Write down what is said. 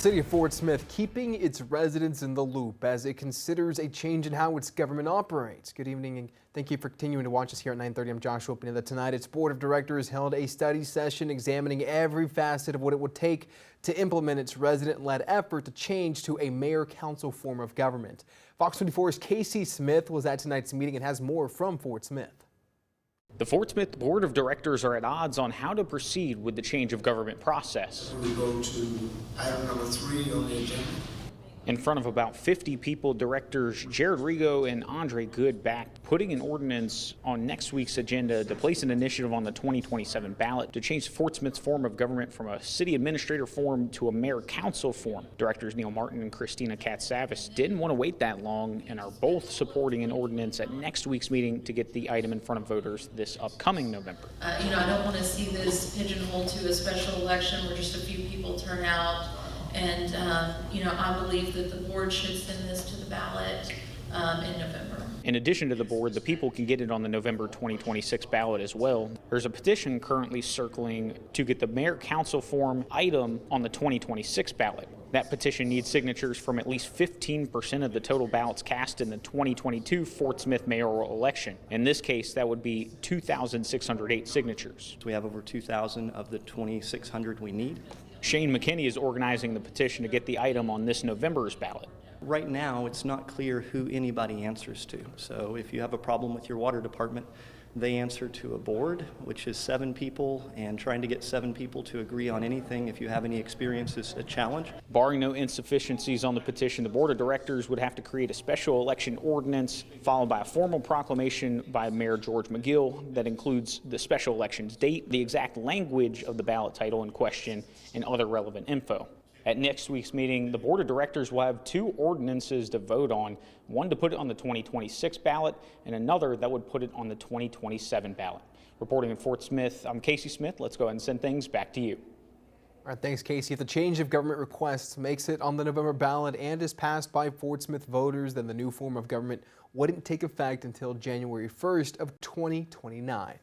city of Fort Smith keeping its residents in the loop as it considers a change in how its government operates. Good evening and thank you for continuing to watch us here at 9:30. I'm Joshua Pineda. Tonight, its board of directors held a study session examining every facet of what it would take to implement its resident-led effort to change to a mayor-council form of government. Fox 24's Casey Smith was at tonight's meeting and has more from Fort Smith. The Fort Smith Board of Directors are at odds on how to proceed with the change of government process. We go to item number 3 on the agenda. In front of about 50 people, directors Jared Rigo and Andre Good backed putting an ordinance on next week's agenda to place an initiative on the 2027 ballot to change Fort Smith's form of government from a city administrator form to a mayor-council form. Directors Neil Martin and Christina Katsavis didn't want to wait that long and are both supporting an ordinance at next week's meeting to get the item in front of voters this upcoming November. I don't want to see this pigeonholed to a special election where just a few people turn out. And, I believe that the board should send this to the ballot in November. In addition to the board, the people can get it on the November 2026 ballot as well. There's a petition currently circling to get the mayor-council form item on the 2026 ballot. That petition needs signatures from at least 15% of the total ballots cast in the 2022 Fort Smith mayoral election. In this case, that would be 2,608 signatures. We have over 2,000 of the 2,600 we need. Shane McKinney is organizing the petition to get the item on this November's ballot. Right now, it's not clear who anybody answers to. So if you have a problem with your water department, they answer to a board, which is 7 people, and trying to get 7 people to agree on anything, if you have any experience, is a challenge. Barring no insufficiencies on the petition, the board of directors would have to create a special election ordinance followed by a formal proclamation by Mayor George McGill that includes the special elections date, the exact language of the ballot title in question, and other relevant info. At next week's meeting, the board of directors will have 2 ordinances to vote on, one to put it on the 2026 ballot and another that would put it on the 2027 ballot. Reporting in Fort Smith, I'm Casey Smith. Let's go ahead and send things back to you. All right, thanks, Casey. If the change of government request makes it on the November ballot and is passed by Fort Smith voters, then the new form of government wouldn't take effect until January 1st of 2029.